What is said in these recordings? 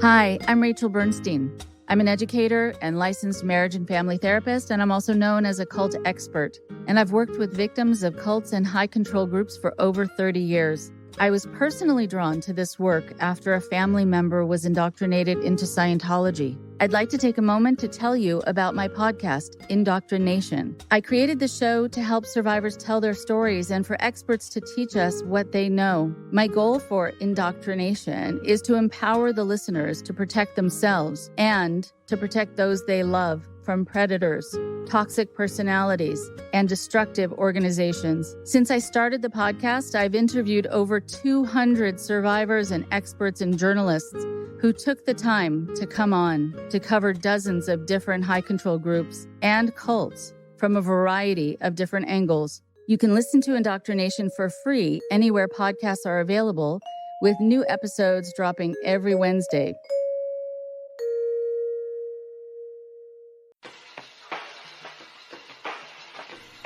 Hi, I'm Rachel Bernstein. I'm an educator and licensed marriage and family therapist, and I'm also known as a cult expert. And I've worked with victims of cults and high control groups for over 30 years. I was personally drawn to this work after a family member was indoctrinated into Scientology. I'd like to take a moment to tell you about my podcast, Indoctrination. I created the show to help survivors tell their stories and for experts to teach us what they know. My goal for Indoctrination is to empower the listeners to protect themselves and to protect those they love from predators, toxic personalities, and destructive organizations. Since I started the podcast, I've interviewed over 200 survivors and experts and journalists who took the time to come on to cover dozens of different high control groups and cults from a variety of different angles. You can listen to Indoctrination for free anywhere podcasts are available, with new episodes dropping every Wednesday.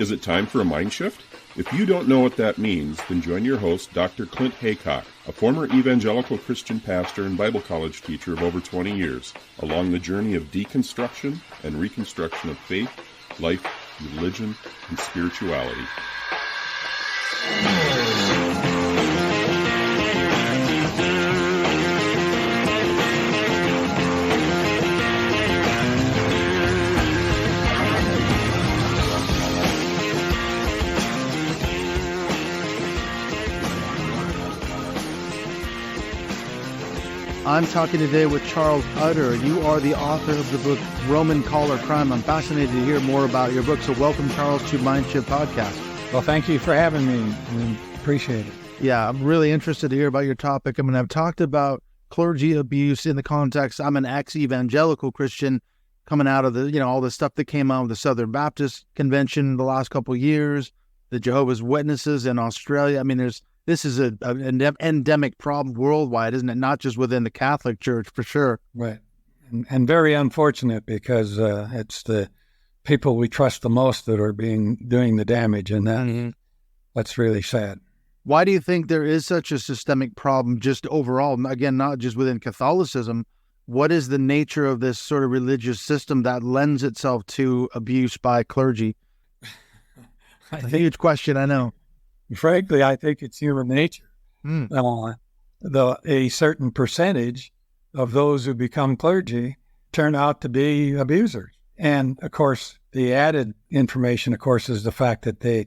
Is it time for a mind shift? If you don't know what that means, then join your host, Dr. Clint Haycock, a former evangelical Christian pastor and Bible college teacher of over 20 years, along the journey of deconstruction and reconstruction of faith, life, religion, and spirituality. I'm talking today with Charles Utter. You are the author of the book Roman Collar Crime. I'm fascinated to hear more about your book. So welcome, Charles, to Mind Shift Podcast. Well, thank you for having me. I appreciate it. Yeah, I'm really interested to hear about your topic. I mean, I've talked about clergy abuse in the context. I'm an ex-evangelical Christian coming out of the, all the stuff that came out of the Southern Baptist Convention the last couple of years, the Jehovah's Witnesses in Australia. I mean, this is an endemic problem worldwide, isn't it? Not just within the Catholic Church, for sure. Right. And very unfortunate, because it's the people we trust the most that are doing the damage, and that's really sad. Why do you think there is such a systemic problem just overall? Again, not just within Catholicism. What is the nature of this sort of religious system that lends itself to abuse by clergy? It's a huge question, I know. Frankly, I think it's human nature. A certain percentage of those who become clergy turn out to be abusers. And, of course, the added information, is the fact that they,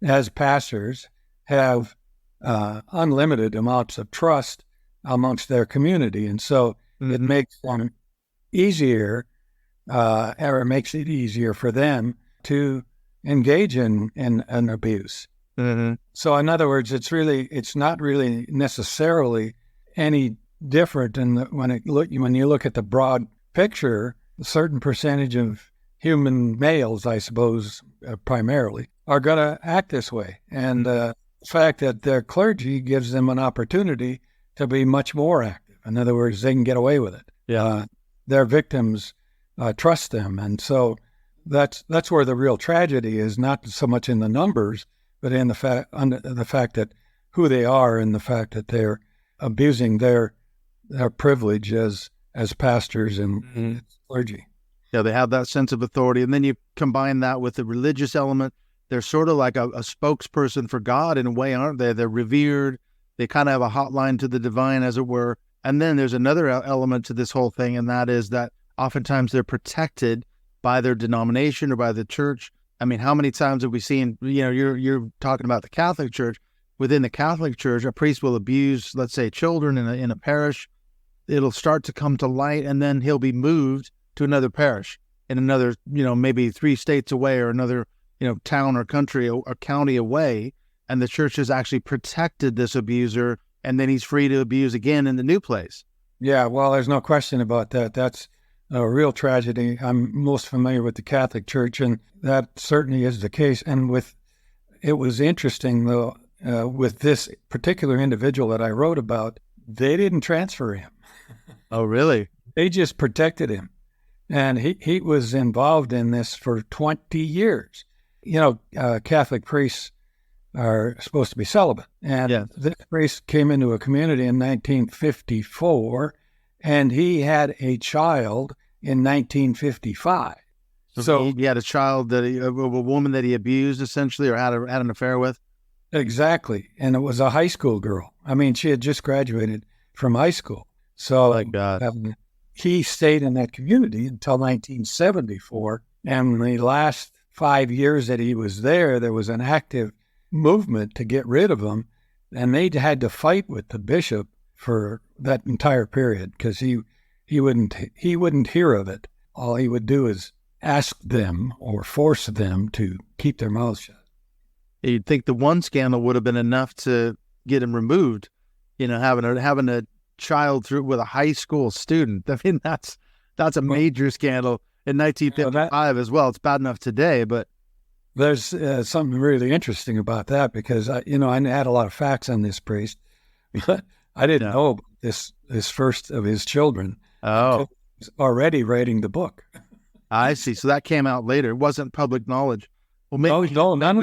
as pastors, have unlimited amounts of trust amongst their community. And so it makes them easier, or it makes it easier for them to engage in an abuse. So in other words, it's not really necessarily any different when you look at the broad picture. A certain percentage of human males, I suppose, primarily, are going to act this way. And the fact that their clergy gives them an opportunity to be much more active. In other words, they can get away with it. Yeah. Their victims trust them. And so that's where the real tragedy is, not so much in the numbers, but in the fact that who they are, and the fact that they're abusing their privilege as pastors and clergy. Yeah, they have that sense of authority. And then you combine that with the religious element. They're sort of like a spokesperson for God in a way, aren't they? They're revered. They kind of have a hotline to the divine, as it were. And then there's another element to this whole thing, and that is that oftentimes they're protected by their denomination or by the church. I mean, how many times have we seen, you're talking about the Catholic Church. Within the Catholic Church, a priest will abuse, let's say, children in a parish. It'll start to come to light, and then he'll be moved to another parish in another, maybe 3 states away, or another, town or country or county away. And the church has actually protected this abuser, and then he's free to abuse again in the new place. Yeah, well, there's no question about that. That's a real tragedy. I'm most familiar with the Catholic Church, and that certainly is the case. And it was interesting, though, with this particular individual that I wrote about, they didn't transfer him. Oh, really? They just protected him. And he was involved in this for 20 years. Catholic priests are supposed to be celibate. And this priest came into a community in 1954, and he had a child in 1955. So he had a child a woman that he abused essentially, or had an affair with. Exactly, and it was a high school girl. I mean, she had just graduated from high school. So my God. He stayed in that community until 1974, and the last 5 years that he was there was an active movement to get rid of him, and they had to fight with the bishop for that entire period because he wouldn't hear of it. All he would do is ask them or force them to keep their mouths shut. You'd think the one scandal would have been enough to get him removed. Having a child with a high school student. I mean, that's a major scandal in 1955 as well. It's bad enough today, but there's something really interesting about that because I had a lot of facts on this priest, but I didn't know about this first of his children. Oh, he was already writing the book. I see. So that came out later. It wasn't public knowledge. Well, none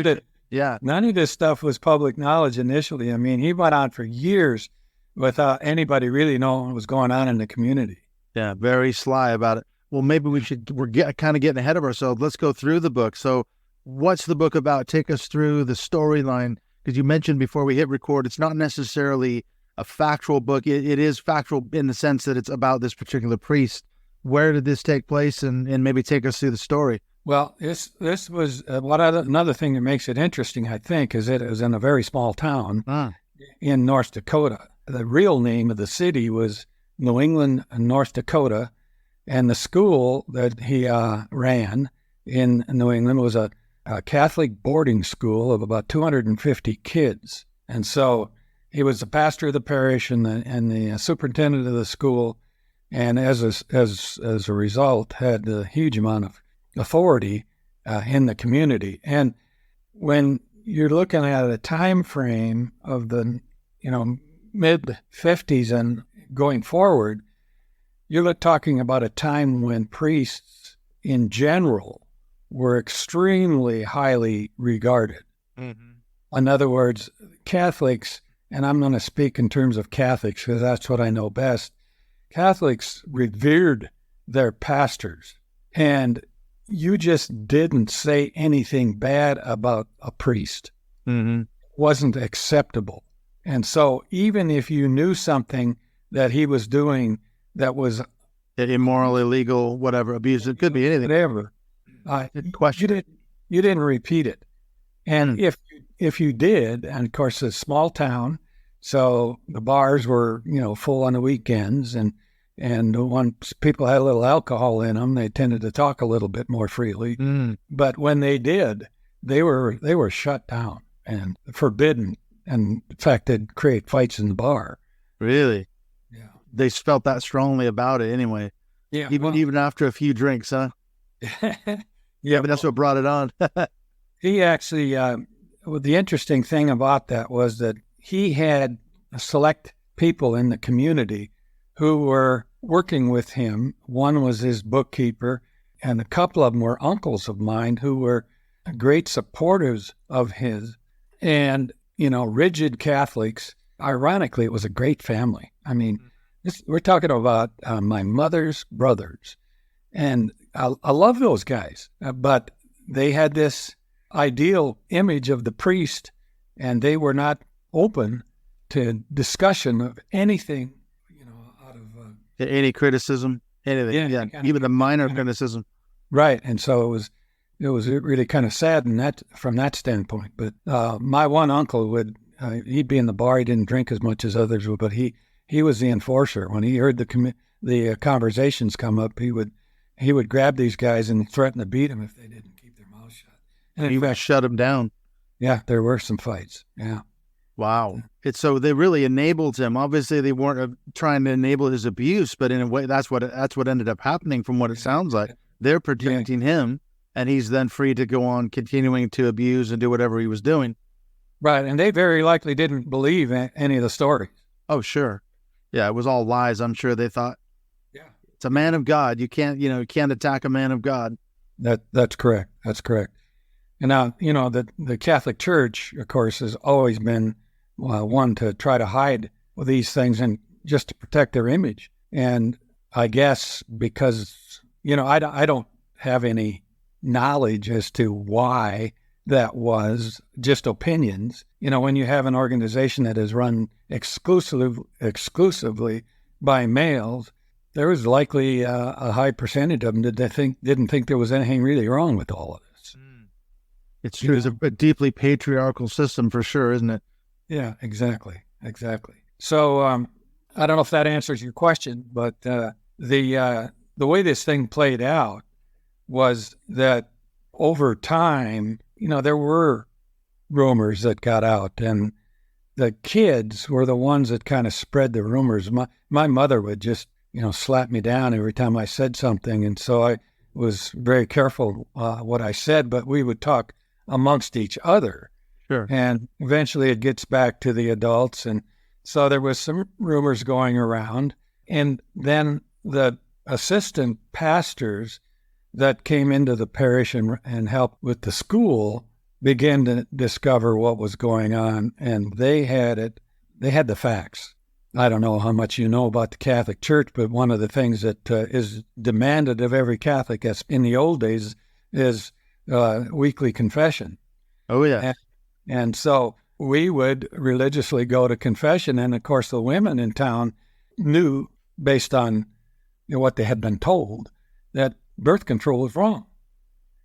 of this stuff was public knowledge initially. I mean, he went on for years without anybody really knowing what was going on in the community. Yeah, very sly about it. Well, maybe we're kind of getting ahead of ourselves. Let's go through the book. So what's the book about? Take us through the storyline, because you mentioned before we hit record, it's not necessarily a factual book. It is factual in the sense that it's about this particular priest. Where did this take place, and maybe take us through the story? Well, this was another thing that makes it interesting, I think, is that it was in a very small town in North Dakota. The real name of the city was New England, North Dakota, and the school that he ran in New England was a Catholic boarding school of about 250 kids. And so he was the pastor of the parish and the superintendent of the school, and as a result, had a huge amount of authority in the community. And when you're looking at a time frame of the mid-50s and going forward, you're talking about a time when priests in general were extremely highly regarded. Mm-hmm. In other words, Catholics, and I'm going to speak in terms of Catholics because that's what I know best, Catholics revered their pastors, and you just didn't say anything bad about a priest. Mm-hmm. It wasn't acceptable. And so even if you knew something that he was doing that was immoral, illegal, whatever, abuse, it could be anything. Whatever. You didn't repeat it. And if you did, and of course it's a small town, so the bars were, full on the weekends, and once people had a little alcohol in them, they tended to talk a little bit more freely. Mm. But when they did, they were shut down and forbidden. And in fact, they'd create fights in the bar. Really? Yeah. They felt that strongly about it anyway. Yeah. Even after a few drinks, huh? Yeah, but that's what brought it on. He actually, the interesting thing about that was that he had select people in the community who were working with him. One was his bookkeeper, and a couple of them were uncles of mine who were great supporters of his. And, rigid Catholics. Ironically, it was a great family. I mean, we're talking about my mother's brothers. And I love those guys, but they had this ideal image of the priest, and they were not open to discussion of anything, out of any criticism, anything. Yeah, even the minor criticism. Right, and so it was really kind of sad from that standpoint. But my one uncle he'd be in the bar. He didn't drink as much as others would, but he was the enforcer. When he heard the conversations come up, he would grab these guys and threaten to beat them if they didn't keep their mouths shut. And he would shut them down. Yeah, there were some fights. Yeah. Wow. So they really enabled him. Obviously, they weren't trying to enable his abuse, but in a way, that's what ended up happening from what it sounds like. They're protecting him, and he's then free to go on continuing to abuse and do whatever he was doing. Right, and they very likely didn't believe any of the stories. Oh, sure. Yeah, it was all lies, I'm sure they thought. Yeah. It's a man of God. You can't attack a man of God. That's correct. That's correct. And now, the Catholic Church, of course, has always been one to try to hide these things and just to protect their image. And I guess because, I don't have any knowledge as to why that was, just opinions. When you have an organization that is run exclusively by males, there was likely a high percentage of them that didn't think there was anything really wrong with all of this. It's true. It's a deeply patriarchal system for sure, isn't it? Yeah, exactly. So I don't know if that answers your question, but the way this thing played out was that over time, there were rumors that got out, and the kids were the ones that kind of spread the rumors. My mother would just, slap me down every time I said something, and so I was very careful what I said, but we would talk amongst each other. Sure. And eventually it gets back to the adults, and so there was some rumors going around, and then the assistant pastors that came into the parish and helped with the school began to discover what was going on, and they had the facts. I don't know how much you know about the Catholic Church, but one of the things that is demanded of every Catholic, as in the old days, is weekly confession. Oh, yeah. And so we would religiously go to confession, and of course the women in town knew, based on what they had been told, that birth control was wrong.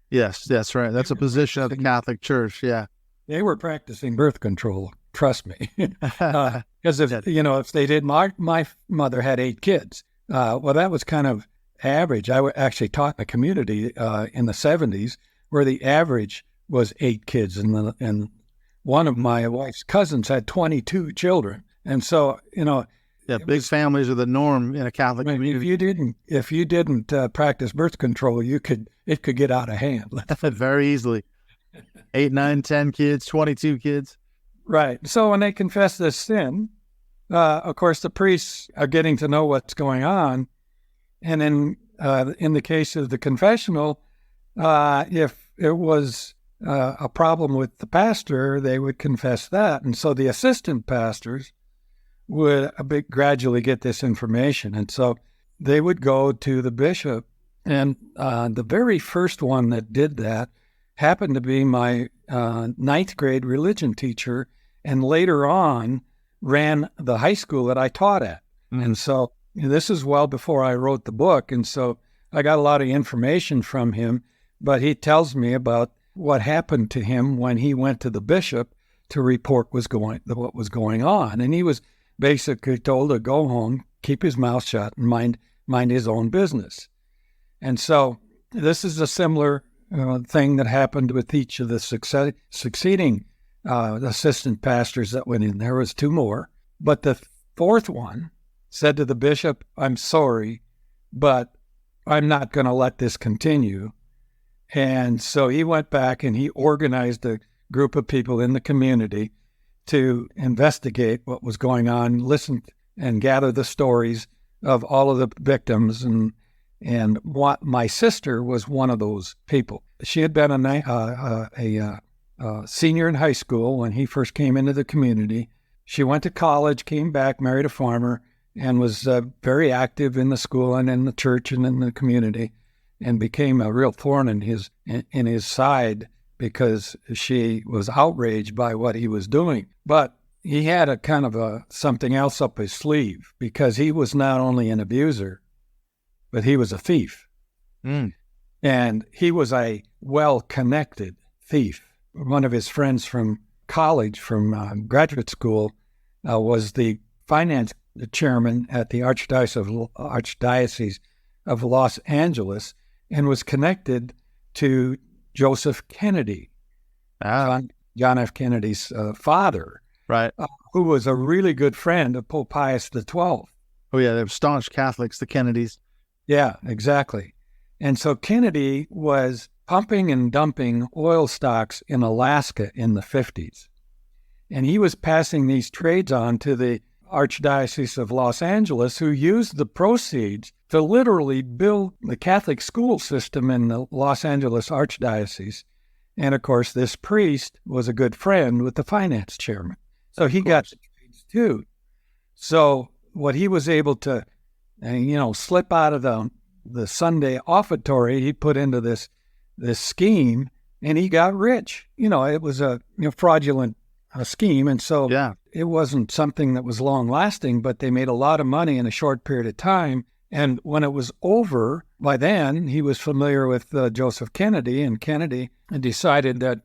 Yes, that's right. That's a position of the Catholic Church, yeah. They were practicing birth control, trust me. Because if they did, my mother had 8 kids. Well, that was kind of average. I actually taught in a community in the 70s where the average was 8 kids, and one of my wife's cousins had 22 children. And so, big families are the norm in a Catholic community. If you didn't practice birth control, it could get out of hand. Very easily. 8, 9, 10 kids, 22 kids. Right. So when they confess this sin, of course, the priests are getting to know what's going on. And then in the case of the confessional, if it was a problem with the pastor, they would confess that. And so the assistant pastors would gradually get this information. And so they would go to the bishop. And the very first one that did that happened to be my 9th grade religion teacher, and later on ran the high school that I taught at. Mm. And so this is well before I wrote the book. And so I got a lot of information from him, but he tells me about what happened to him when he went to the bishop to report what was going on. And he was basically told to go home, keep his mouth shut, and mind his own business. And so this is a similar thing that happened with each of the succeeding assistant pastors that went in. There was 2 more. But the 4th one said to the bishop, "I'm sorry, but I'm not going to let this continue." And so he went back and he organized a group of people in the community to investigate what was going on, listen and gather the stories of all of the victims. And what my sister was one of those people. She had been a senior in high school when he first came into the community. She went to college, came back, married a farmer, and was very active in the school and in the church and in the community, and became a real thorn in his side because she was outraged by what he was doing. But he had a kind of something else up his sleeve, because he was not only an abuser, but he was a thief. Mm. And he was a well-connected thief. One of his friends from college, from graduate school, was the finance chairman at the Archdiocese of Los Angeles, and was connected to Joseph Kennedy, John F. Kennedy's father, right? Who was a really good friend of Pope Pius XII. Oh yeah, they're staunch Catholics, the Kennedys. Yeah, exactly. And so Kennedy was pumping and dumping oil stocks in Alaska in the 50s. And he was passing these trades on to the Archdiocese of Los Angeles, who used the proceeds to literally build the Catholic school system in the Los Angeles Archdiocese. And of course, this priest was a good friend with the finance chairman. So he got the trades too. So what he was able to, slip out of the Sunday offertory, he put into this scheme, and he got rich. It was a fraudulent scheme. And so it wasn't something that was long lasting, but they made a lot of money in a short period of time. And when it was over, by then he was familiar with Joseph Kennedy, and Kennedy decided that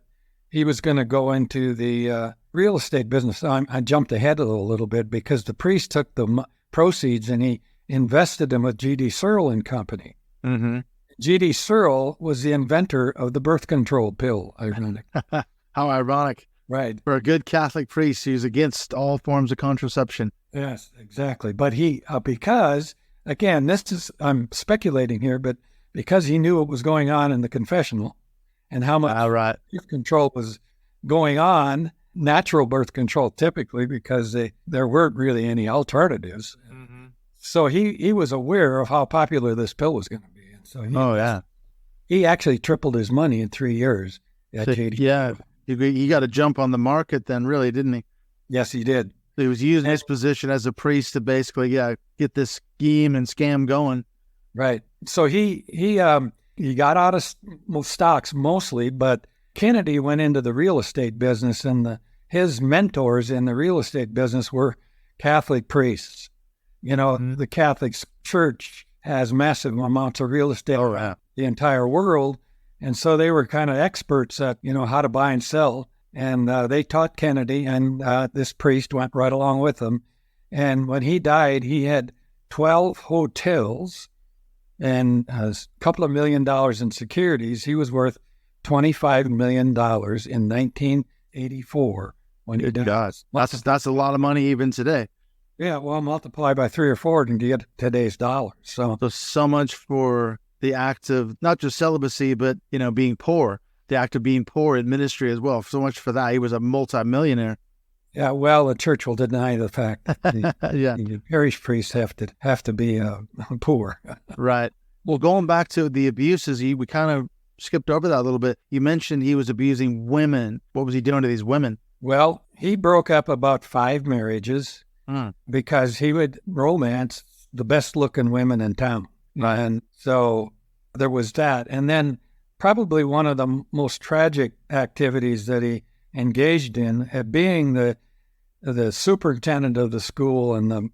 he was going to go into the real estate business. I jumped ahead a little bit because the priest took the proceeds and he invested them with G.D. Searle and Company. Mm-hmm. G.D. Searle was the inventor of the birth control pill. Ironic. How ironic. Right. For a good Catholic priest, he's against all forms of contraception. Yes, exactly. But he, because, again, I'm speculating here, but because he knew what was going on in the confessional and how much birth control was going on, natural birth control typically, because there weren't really any alternatives. Mm-hmm. So he was aware of how popular this pill was going to be. And so he actually tripled his money in 3 years at JD. Yeah, he got a jump on the market then, really, didn't he? Yes, he did. So he was using his position as a priest to basically, get this scheme and scam going. Right. So he got out of stocks mostly, but Kennedy went into the real estate business, and his mentors in the real estate business were Catholic priests. The Catholic Church has massive amounts of real estate around the entire world, and so they were kind of experts at, how to buy and sell, and they taught Kennedy, and this priest went right along with them. And when he died, he had 12 hotels and a couple of $1 million in securities. He was worth $25 million in 1984 when he died. That's a lot of money even today. Yeah, well, multiply by 3 or 4 and get today's dollars. So much for the act of not just celibacy, but being poor. The act of being poor in ministry as well. So much for that. He was a multimillionaire. Yeah, well, the church will deny the fact that the parish priests have to be poor. Right. Well, going back to the abuses, we kind of skipped over that a little bit. You mentioned he was abusing women. What was he doing to these women? Well, he broke up about 5 marriages because he would romance the best-looking women in town. Right. And so there was that. And then probably one of the most tragic activities that he engaged in, being the superintendent of the school and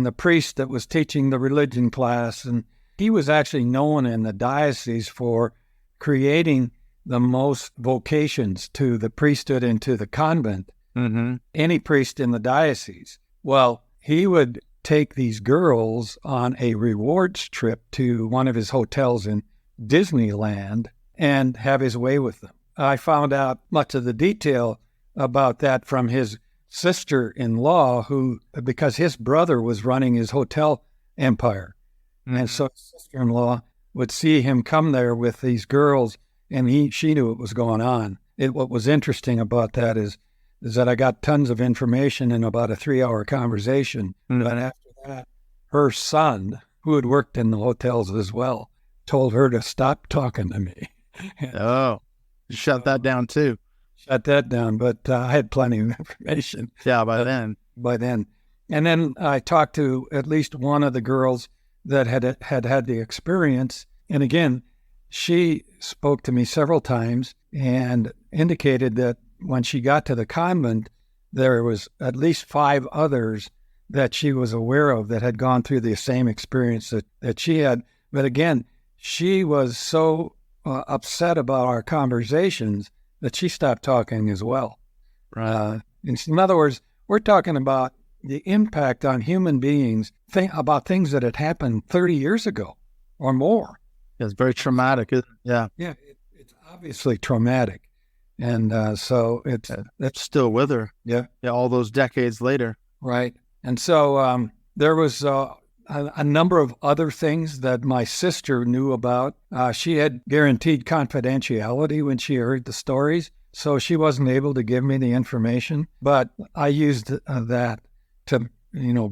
the priest that was teaching the religion class. And he was actually known in the diocese for creating the most vocations to the priesthood and to the convent. Mm-hmm. Any priest in the diocese. Well, he would take these girls on a rewards trip to one of his hotels in Disneyland and have his way with them. I found out much of the detail about that from his sister-in-law, because his brother was running his hotel empire. Mm-hmm. And so his sister-in-law would see him come there with these girls, and she knew what was going on. What was interesting about that is that I got tons of information in about a 3-hour conversation. Mm-hmm. But after that, her son, who had worked in the hotels as well, told her to stop talking to me. Oh, shut that down too. Shut that down, but I had plenty of information. Yeah, by then. And then I talked to at least one of the girls that had the experience. And again, she spoke to me several times and indicated that when she got to the convent, there was at least 5 others that she was aware of that had gone through the same experience that she had. But again, she was so upset about our conversations that she stopped talking as well. Right. In other words, we're talking about the impact on human beings, about things that had happened 30 years ago or more. Yeah, it's very traumatic. Yeah. Yeah, it's obviously traumatic. And so it's still with her. Yeah. Yeah, all those decades later. Right. And so there was a number of other things that my sister knew about. She had guaranteed confidentiality when she heard the stories, so she wasn't able to give me the information. But I used that to,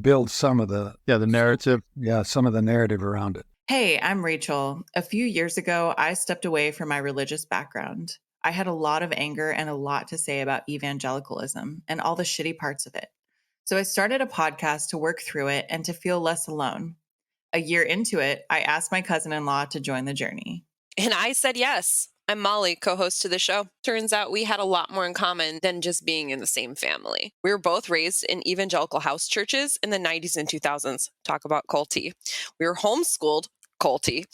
build some of the narrative. Yeah, some of the narrative around it. Hey, I'm Rachel. A few years ago, I stepped away from my religious background. I had a lot of anger and a lot to say about evangelicalism and all the shitty parts of it. So I started a podcast to work through it and to feel less alone. A year into it, I asked my cousin-in-law to join the journey. And I said yes. I'm Molly, co-host to the show. Turns out we had a lot more in common than just being in the same family. We were both raised in evangelical house churches in the 90s and 2000s. Talk about culty. We were homeschooled, culty,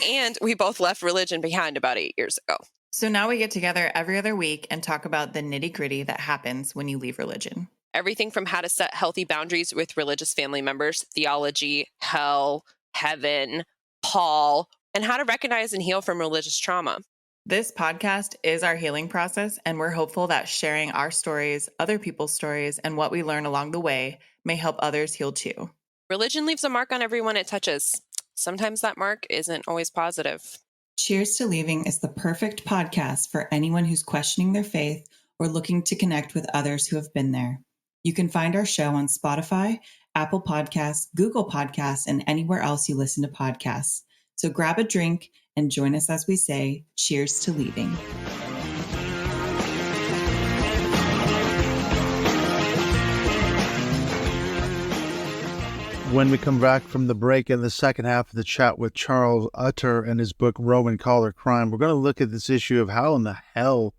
and we both left religion behind about 8 years ago. So now we get together every other week and talk about the nitty-gritty that happens when you leave religion. Everything from how to set healthy boundaries with religious family members, theology, hell, heaven, Paul, and how to recognize and heal from religious trauma. This podcast is our healing process, and we're hopeful that sharing our stories, other people's stories, and what we learn along the way may help others heal too. Religion leaves a mark on everyone it touches. Sometimes that mark isn't always positive. Cheers to Leaving is the perfect podcast for anyone who's questioning their faith or looking to connect with others who have been there. You can find our show on Spotify, Apple Podcasts, Google Podcasts, and anywhere else you listen to podcasts. So grab a drink and join us as we say, cheers to leaving. When we come back from the break in the second half of the chat with Charles Utter and his book Roman Collar Crime, we're going to look at this issue of how in the hell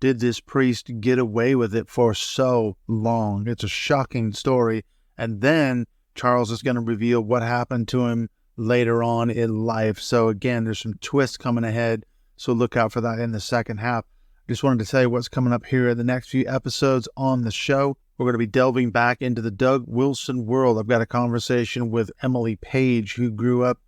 did this priest get away with it for so long. It's a shocking story. And then Charles is going to reveal what happened to him later on in life. So again, there's some twists coming ahead. So look out for that in the second half. I just wanted to tell you what's coming up here in the next few episodes on the show. We're going to be delving back into the Doug Wilson world. I've got a conversation with Emily Page, who grew up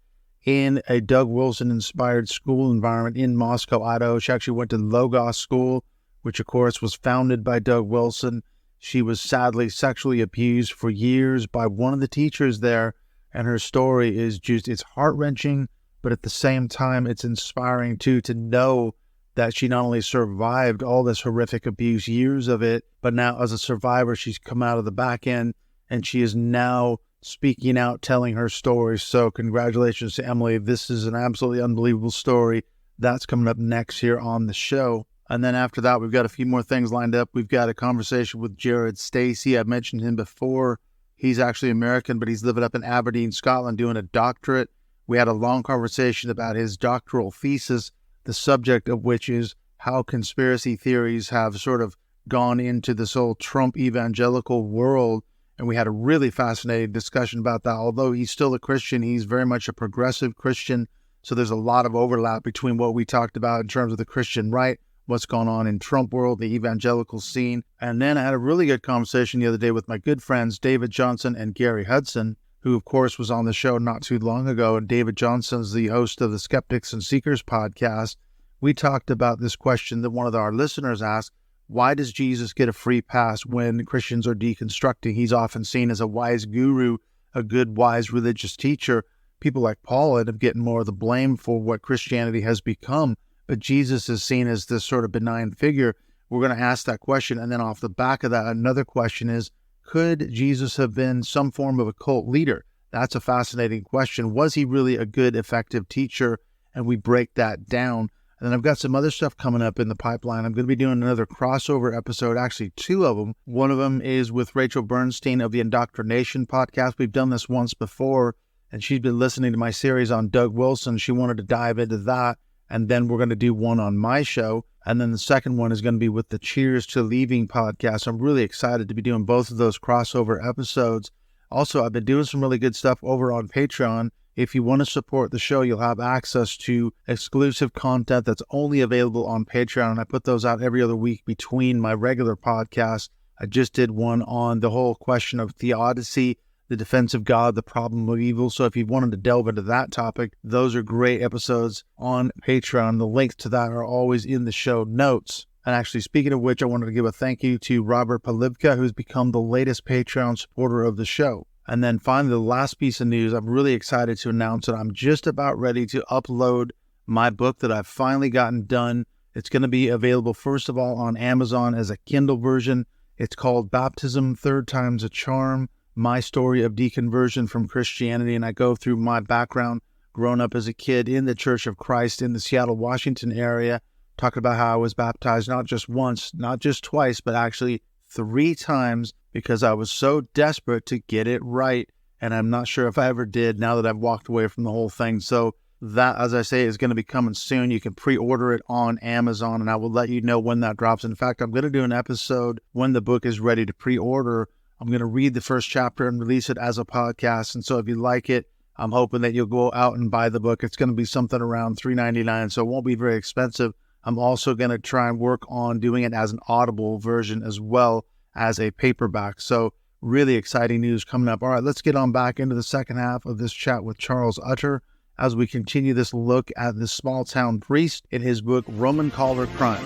in a Doug Wilson-inspired school environment in Moscow, Idaho. She actually went to Logos School, which, of course, was founded by Doug Wilson. She was sadly sexually abused for years by one of the teachers there, and her story is just, it's heart-wrenching, but at the same time, it's inspiring, too, to know that she not only survived all this horrific abuse, years of it, but now as a survivor, she's come out of the back end, and she is now speaking out, telling her story. So congratulations to Emily. This is an absolutely unbelievable story. That's coming up next here on the show. And then after that, we've got a few more things lined up. We've got a conversation with Jared Stacey. I've mentioned him before. He's actually American, but he's living up in Aberdeen, Scotland, doing a doctorate. We had a long conversation about his doctoral thesis, the subject of which is how conspiracy theories have sort of gone into this whole Trump evangelical world. And we had a really fascinating discussion about that. Although he's still a Christian, he's very much a progressive Christian. So there's a lot of overlap between what we talked about in terms of the Christian right, what's going on in Trump world, the evangelical scene. And then I had a really good conversation the other day with my good friends, David Johnson and Gary Hudson, who, of course, was on the show not too long ago. And David Johnson's the host of the Skeptics and Seekers podcast. We talked about this question that one of our listeners asked: why does Jesus get a free pass when Christians are deconstructing? He's often seen as a wise guru, a good, wise religious teacher. People like Paul end up getting more of the blame for what Christianity has become. But Jesus is seen as this sort of benign figure. We're going to ask that question. And then off the back of that, another question is, could Jesus have been some form of a cult leader? That's a fascinating question. Was he really a good, effective teacher? And we break that down. And then I've got some other stuff coming up in the pipeline. I'm going to be doing another crossover episode, actually two of them. One of them is with Rachel Bernstein of the Indoctrination podcast. We've done this once before, and she's been listening to my series on Doug Wilson. She wanted to dive into that. And then we're going to do one on my show. And then the second one is going to be with the Cheers to Leaving podcast. I'm really excited to be doing both of those crossover episodes. Also, I've been doing some really good stuff over on Patreon. If you want to support the show, you'll have access to exclusive content that's only available on Patreon. And I put those out every other week between my regular podcast. I just did one on the whole question of theodicy, the defense of God, the problem of evil. So if you wanted to delve into that topic, those are great episodes on Patreon. The links to that are always in the show notes. And actually, speaking of which, I wanted to give a thank you to Robert Polivka, who's become the latest Patreon supporter of the show. And then finally, the last piece of news, I'm really excited to announce that I'm just about ready to upload my book that I've finally gotten done. It's going to be available, first of all, on Amazon as a Kindle version. It's called Baptism, Third Time's a Charm, My Story of Deconversion from Christianity. And I go through my background, growing up as a kid in the Church of Christ in the Seattle, Washington area, talking about how I was baptized not just once, not just twice, but actually 3 times because I was so desperate to get it right. And I'm not sure if I ever did now that I've walked away from the whole thing. So that, as I say, is going to be coming soon. You can pre-order it on Amazon, and I will let you know when that drops. In fact, I'm going to do an episode when the book is ready to pre-order. I'm going to read the first chapter and release it as a podcast. And so if you like it, I'm hoping that you'll go out and buy the book. It's going to be something around $3.99, so it won't be very expensive. I'm also going to try and work on doing it as an Audible version as well as a paperback. So really exciting news coming up. All right, let's get on back into the second half of this chat with Charles Utter as we continue this look at this small town priest in his book, Roman Collar Crime.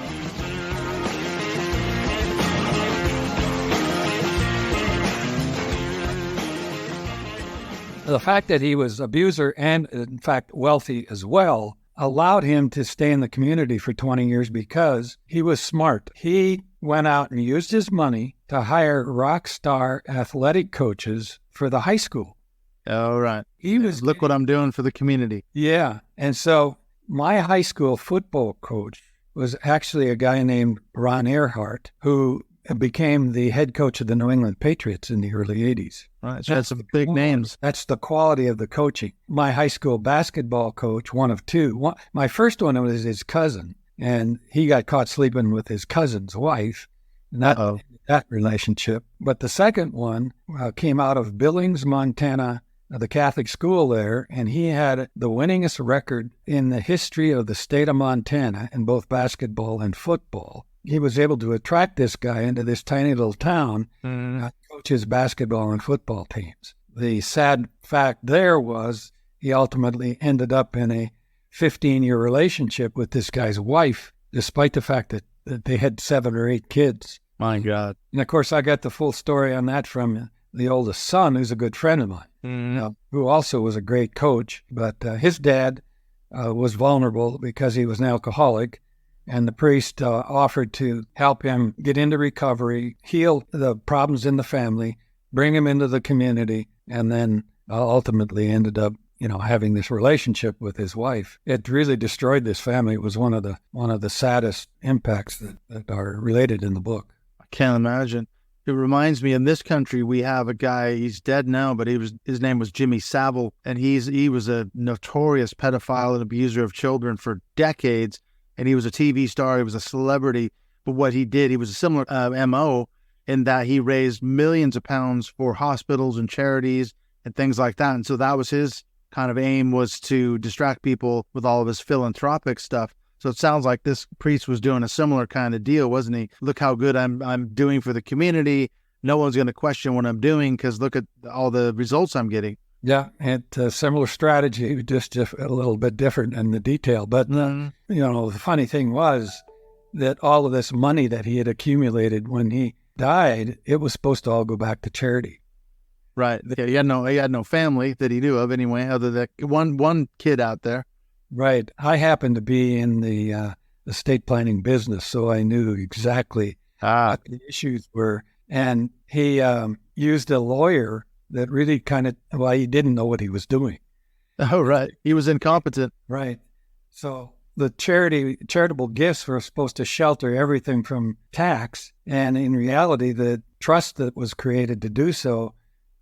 The fact that he was abuser and, in fact, wealthy as well allowed him to stay in the community for 20 years because he was smart. He went out and used his money to hire rock star athletic coaches for the high school. All right. Look what I'm doing for the community. Yeah. And so my high school football coach was actually a guy named Ron Earhart, who became the head coach of the New England Patriots in the early 80s. Right, so that's some big names. That's the quality of the coaching. My high school basketball coach, one of two. My first one was his cousin, and he got caught sleeping with his cousin's wife, and that relationship. But the second one came out of Billings, Montana, the Catholic school there, and he had the winningest record in the history of the state of Montana in both basketball and football. He was able to attract this guy into this tiny little town, coach his basketball and football teams. The sad fact there was he ultimately ended up in a 15-year relationship with this guy's wife, despite the fact that they had 7 or 8 kids. My God. And, of course, I got the full story on that from the oldest son, who's a good friend of mine, who also was a great coach. But his dad was vulnerable because he was an alcoholic. And the priest offered to help him get into recovery, heal the problems in the family, bring him into the community, and then ultimately ended up, having this relationship with his wife. It really destroyed this family. It was one of the saddest impacts that are related in the book. I can't imagine. It reminds me, in this country, we have a guy, he's dead now, but his name was Jimmy Savile, and he was a notorious pedophile and abuser of children for decades. And he was a TV star, he was a celebrity, but what he did, he was a similar MO in that he raised millions of pounds for hospitals and charities and things like that. And so that was his kind of aim, was to distract people with all of his philanthropic stuff. So it sounds like this priest was doing a similar kind of deal, wasn't he? Look how good I'm doing for the community. No one's going to question what I'm doing because look at all the results I'm getting. Yeah, and a similar strategy, just a little bit different in the detail. But, the funny thing was that all of this money that he had accumulated when he died, it was supposed to all go back to charity. Right. He had no family that he knew of anyway, other than one kid out there. Right. I happened to be in the estate planning business, so I knew exactly what the issues were. And he used a lawyer that really he didn't know what he was doing. Oh, right. He was incompetent. Right. So the charitable gifts were supposed to shelter everything from tax. And in reality, the trust that was created to do so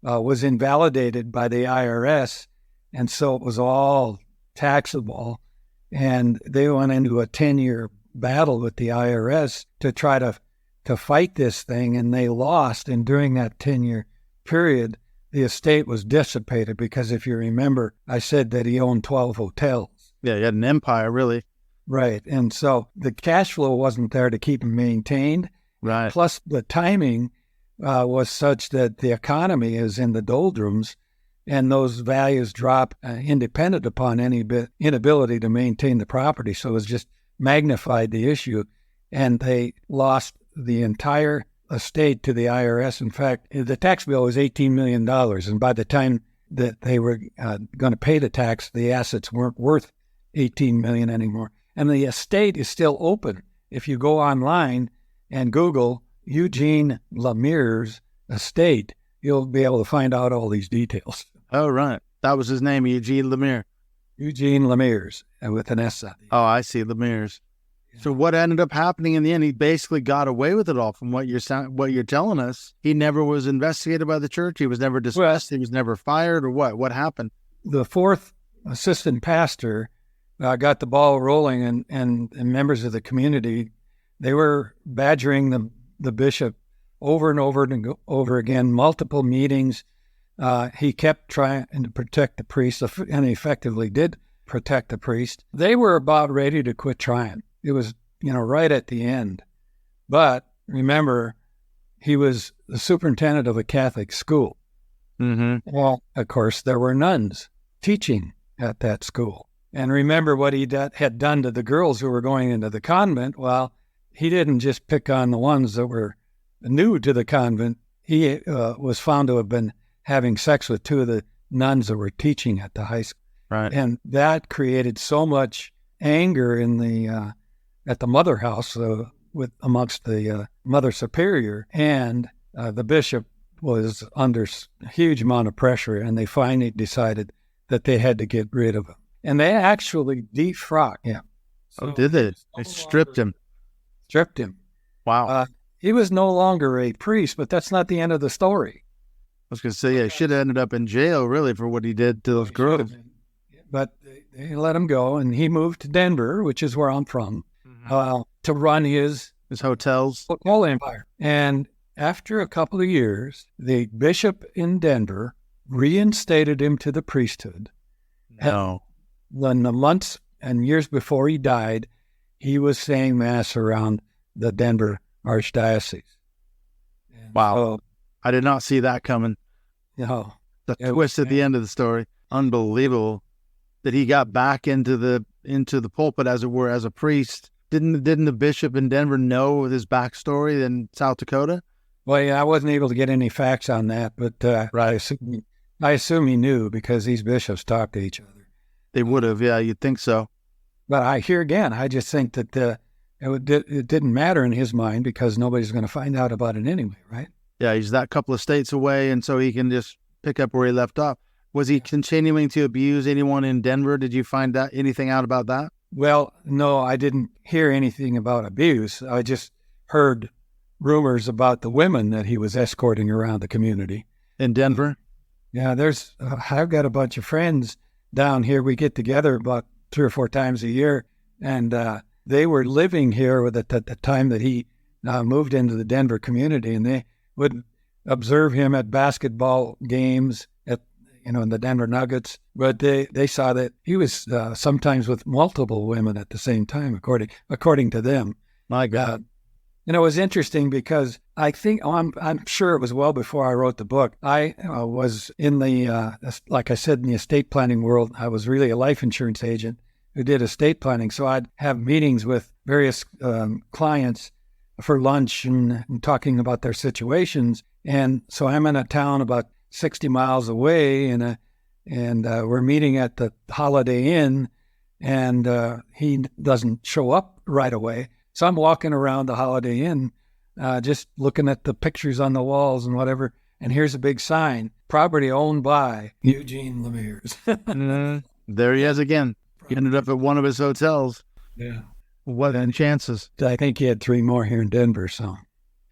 was invalidated by the IRS. And so it was all taxable. And they went into a 10-year battle with the IRS to try to fight this thing. And they lost. And during that 10-year period, the estate was dissipated because, if you remember, I said that he owned 12 hotels. Yeah, he had an empire, really. Right. And so the cash flow wasn't there to keep him maintained. Right. Plus, the timing was such that the economy is in the doldrums, and those values drop independent upon any inability to maintain the property. So it was just magnified the issue, and they lost the entire estate to the IRS. In fact, the tax bill was $18 million, and by the time that they were going to pay the tax, the assets weren't worth $18 million anymore. And the estate is still open. If you go online and Google Eugene Lemire's estate, you'll be able to find out all these details. Oh, right. That was his name, Eugene Lemire. Eugene Lemire's, with an S on it. Oh, I see, Lemire's. So what ended up happening in the end? He basically got away with it all. From what you're telling us, he never was investigated by the church. He was never dismissed. He was never fired, or what? What happened? The fourth assistant pastor got the ball rolling, and members of the community, they were badgering the bishop over and over and over again, multiple meetings. He kept trying to protect the priest, and effectively did protect the priest. They were about ready to quit trying. It was, right at the end. But remember, he was the superintendent of a Catholic school. Mm-hmm. Well, of course, there were nuns teaching at that school. And remember what he had done to the girls who were going into the convent. Well, he didn't just pick on the ones that were new to the convent. He was found to have been having sex with two of the nuns that were teaching at the high school. Right. And that created so much anger in the at the mother house amongst the mother superior, and the bishop was under a huge amount of pressure, and they finally decided that they had to get rid of him. And they actually defrocked him. So did they? They stripped him. Stripped him. Wow. He was no longer a priest, but that's not the end of the story. I was going to say, he should have ended up in jail, really, for what he did to those girls. But they let him go, and he moved to Denver, which is where I'm from, to run his hotels, hotel empire. And after a couple of years, the bishop in Denver reinstated him to the priesthood. No. Then the months and years before he died, he was saying Mass around the Denver Archdiocese. And wow. So, I did not see that coming. The twist at the end of the story. Unbelievable that he got back into the pulpit, as it were, as a priest. Didn't the bishop in Denver know his backstory in South Dakota? Well, yeah, I wasn't able to get any facts on that, but right. I assume he knew, because these bishops talk to each other. They would have, yeah, you'd think so. But I just think that it didn't matter in his mind, because nobody's going to find out about it anyway, right? Yeah, he's that couple of states away, and so he can just pick up where he left off. Was he continuing to abuse anyone in Denver? Did you find anything out about that? Well, no, I didn't hear anything about abuse. I just heard rumors about the women that he was escorting around the community. In Denver? Yeah, I've got a bunch of friends down here. We get together about 3 or 4 times a year, and they were living here at the time that he moved into the Denver community, and they would observe him at basketball games in the Denver Nuggets, but they saw that he was sometimes with multiple women at the same time, according to them. My God. It was interesting because I think, I'm sure it was well before I wrote the book. I was in like I said, in the estate planning world. I was really a life insurance agent who did estate planning. So I'd have meetings with various clients for lunch and talking about their situations. And so I'm in a town about 60 miles away, and we're meeting at the Holiday Inn, and he doesn't show up right away. So I'm walking around the Holiday Inn, just looking at the pictures on the walls and whatever, and here's a big sign, property owned by Eugene Lemires. There he is again. He ended up at one of his hotels. Yeah. What chances? I think he had 3 more here in Denver, so.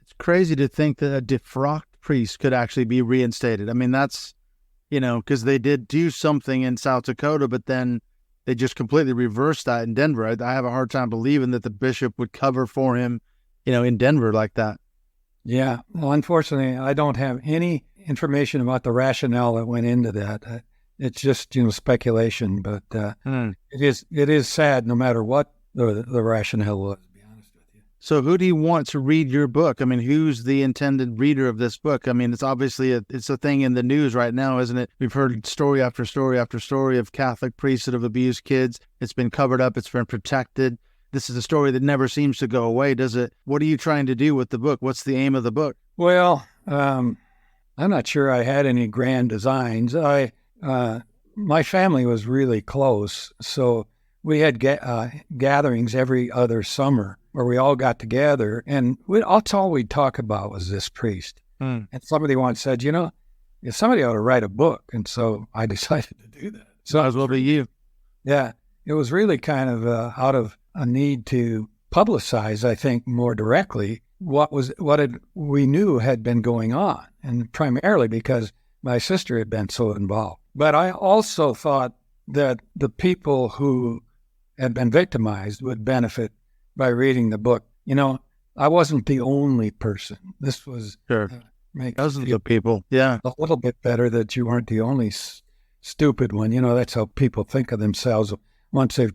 It's crazy to think that a defrocked priest could actually be reinstated. I mean, that's, because they did do something in South Dakota, but then they just completely reversed that in Denver. I have a hard time believing that the bishop would cover for him, in Denver like that. Yeah. Well, unfortunately, I don't have any information about the rationale that went into that. It's just, speculation, but it is sad no matter what the rationale was. So who do you want to read your book? I mean, who's the intended reader of this book? I mean, it's obviously it's a thing in the news right now, isn't it? We've heard story after story after story of Catholic priests that have abused kids. It's been covered up. It's been protected. This is a story that never seems to go away, does it? What are you trying to do with the book? What's the aim of the book? Well, I'm not sure I had any grand designs. My family was really close, so we had gatherings every other summer where we all got together, and that's all we'd talk about was this priest. And somebody once said, somebody ought to write a book, and so I decided to do that. So might as well be you. Yeah, it was really kind of out of a need to publicize, I think, more directly we knew had been going on, and primarily because my sister had been so involved. But I also thought that the people who had been victimized would benefit by reading the book. I wasn't the only person. This was Sure. Dozens of people. Yeah. A little bit better that you weren't the only stupid one. That's how people think of themselves. Once they've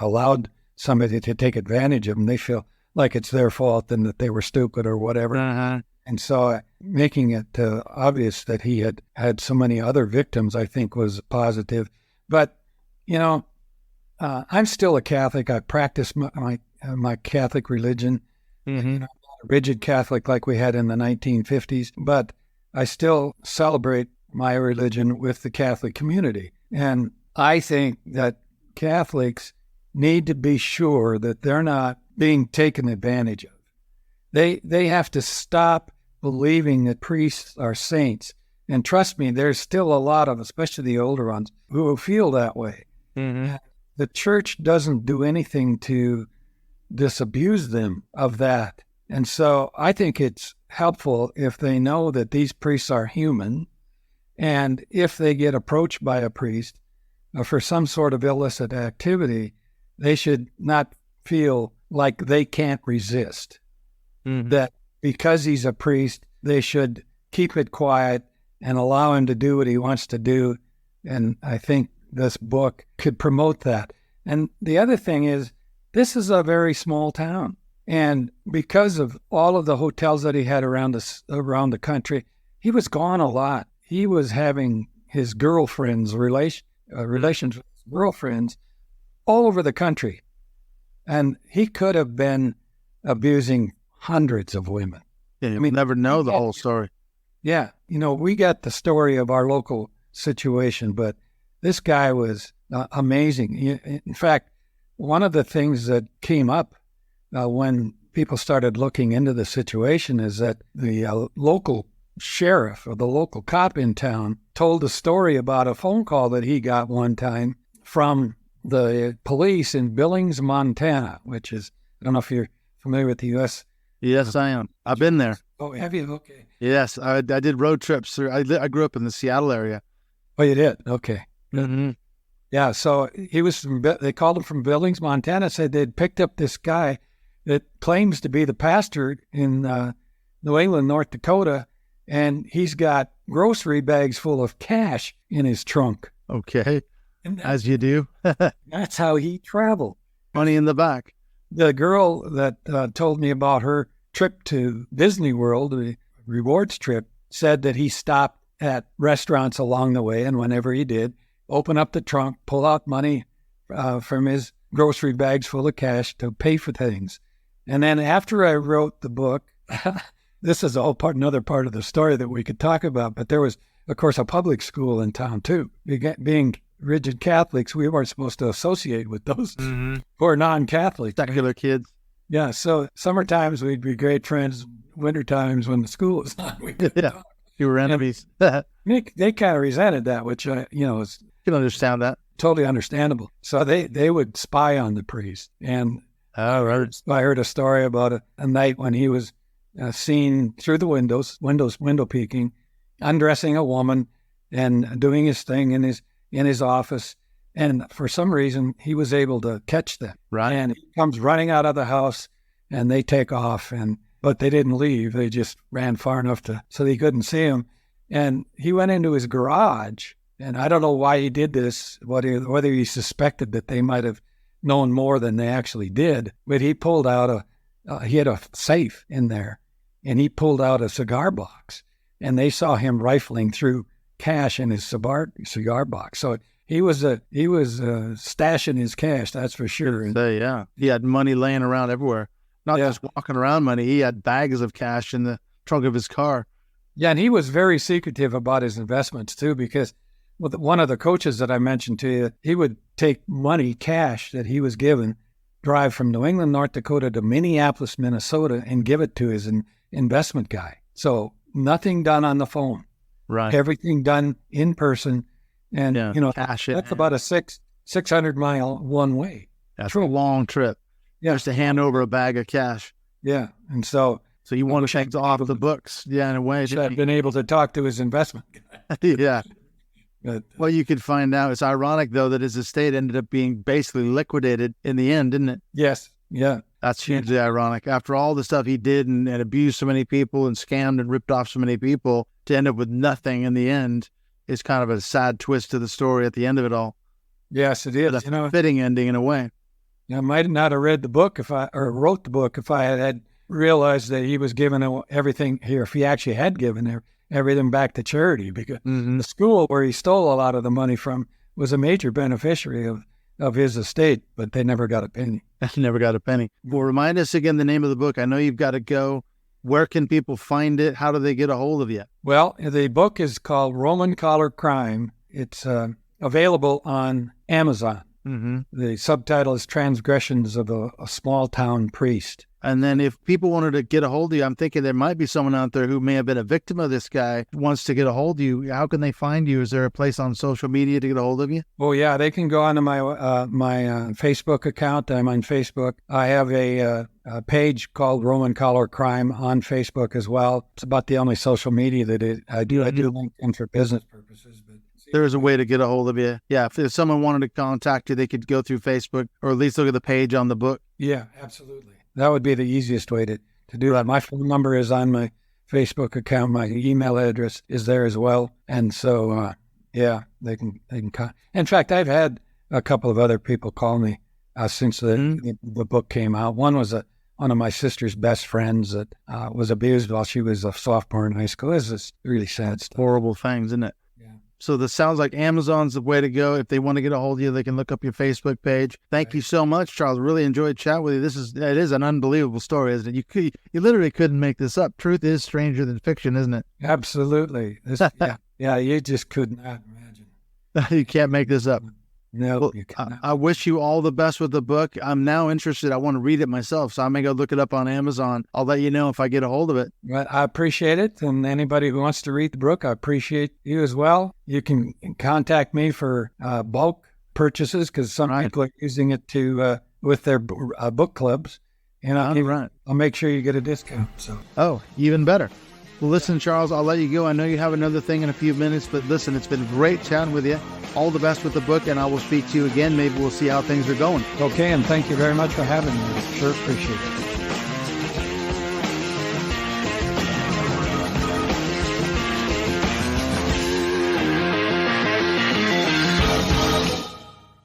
allowed somebody to take advantage of them, they feel like it's their fault and that they were stupid or whatever. Uh-huh. And so making it obvious that he had so many other victims, I think, was positive. But, I'm still a Catholic. I practice my Catholic religion. Mm-hmm. Not a rigid Catholic like we had in the 1950s, but I still celebrate my religion with the Catholic community. And I think that Catholics need to be sure that they're not being taken advantage of. They have to stop believing that priests are saints. And trust me, there's still a lot of, especially the older ones, who feel that way. Mm-hmm. The church doesn't do anything to disabuse them of that. And so I think it's helpful if they know that these priests are human, and if they get approached by a priest for some sort of illicit activity, they should not feel like they can't resist. Mm-hmm. That because he's a priest, they should keep it quiet and allow him to do what he wants to do. And I think this book could promote that. And the other thing is, this is a very small town. And because of all of the hotels that he had around the country, he was gone a lot. He was having his relations with his girlfriends all over the country. And he could have been abusing hundreds of women. Yeah, you never know the whole story. Yeah. We got the story of our local situation, but this guy was amazing. In fact, one of the things that came up when people started looking into the situation is that the local sheriff or the local cop in town told a story about a phone call that he got one time from the police in Billings, Montana, which is, I don't know if you're familiar with the U.S. Yes, I am. I've been there. Oh, have you? Okay. Yes, I did road trips through. I grew up in the Seattle area. Oh, you did? Okay. Mm-hmm. Yeah, so they called him from Billings, Montana, said they'd picked up this guy that claims to be the pastor in New England, North Dakota, and he's got grocery bags full of cash in his trunk. Okay, as you do. That's how he traveled. Money in the back. The girl that told me about her trip to Disney World, the rewards trip, said that he stopped at restaurants along the way, and whenever he did, open up the trunk, pull out money from his grocery bags full of cash to pay for things. And then after I wrote the book, this is another part of the story that we could talk about, but there was, of course, a public school in town too. Being rigid Catholics, we weren't supposed to associate with those who are non-Catholic. Secular kids. Yeah, so summer times we'd be great friends. Winter times when the school was on, we could talk. You were enemies. They kind of resented that, which, is You can understand that. totally understandable. So they would spy on the priest. And I heard a story about a night when he was seen through the window peeking, undressing a woman and doing his thing in his office. And for some reason, he was able to catch them. Right. And he comes running out of the house, and they take off. But they didn't leave. They just ran far enough so they couldn't see him. And he went into his garage. And I don't know why he did this, whether he suspected that they might have known more than they actually did. But he pulled out he had a safe in there, and he pulled out a cigar box. And they saw him rifling through cash in his cigar box. So he was stashing his cash, that's for sure. Yeah, he had money laying around everywhere. Not just walking around money. He had bags of cash in the trunk of his car. Yeah, and he was very secretive about his investments too, because one of the coaches that I mentioned to you, he would take money, cash that he was given, drive from New England, North Dakota to Minneapolis, Minnesota, and give it to his investment guy. So nothing done on the phone. Right. Everything done in person. And, cash that's about a 600-mile one way. That's a long trip. just to hand over a bag of cash. Yeah. And so you want to take off of the books. Yeah, in a way. Should have been able to talk to his investment guy. Yeah. But, well, you could find out. It's ironic, though, that his estate ended up being basically liquidated in the end, didn't it? yes. Yeah. That's hugely ironic. After all the stuff he did and abused so many people and scammed and ripped off so many people, to end up with nothing in the end is kind of a sad twist to the story at the end of it all. Yes, it is. But a fitting ending in a way. I might not have read the book wrote the book if I had realized that he was giving everything here, if he actually had given everything back to charity, because the school where he stole a lot of the money from was a major beneficiary of his estate, but they never got a penny. Never got a penny. Well, remind us again the name of the book. I know you've got to go. Where can people find it? How do they get a hold of you? Well, the book is called Roman Collar Crime. It's available on Amazon. Mm-hmm. The subtitle is Transgressions of a Small Town Priest. And then if people wanted to get a hold of you, I'm thinking there might be someone out there who may have been a victim of this guy, wants to get a hold of you. How can they find you? Is there a place on social media to get a hold of you? Oh, yeah. They can go onto my Facebook account. I'm on Facebook. I have a page called Roman Collar Crime on Facebook as well. It's about the only social media that I do LinkedIn for business purposes. But there is a way to get a hold of you. Yeah, if someone wanted to contact you, they could go through Facebook or at least look at the page on the book. Yeah, absolutely. That would be the easiest way to do that. My phone number is on my Facebook account. My email address is there as well. And so, they can in fact, I've had a couple of other people call me since the book came out. One was one of my sister's best friends that was abused while she was a sophomore in high school. This is really sad stuff. Horrible things, isn't it? Yeah. So this sounds like Amazon's the way to go. If they want to get a hold of you, they can look up your Facebook page. Thank you so much, Charles. Really enjoyed chatting with you. It is an unbelievable story, isn't it? You literally couldn't make this up. Truth is stranger than fiction, isn't it? Absolutely. You just could not imagine. You can't make this up. No, well, you cannot. I wish you all the best with the book. I'm now interested. I want to read it myself, so I may go look it up on Amazon. I'll let you know if I get a hold of it. Well, I appreciate it. And anybody who wants to read the book, I appreciate you as well. You can contact me for bulk purchases because some people are using it with their book clubs. And I'll make sure you get a discount. So. Oh, even better. Well, listen, Charles, I'll let you go. I know you have another thing in a few minutes, but listen, it's been great chatting with you. All the best with the book, and I will speak to you again. Maybe we'll see how things are going. Okay, and thank you very much for having me. Sure appreciate it.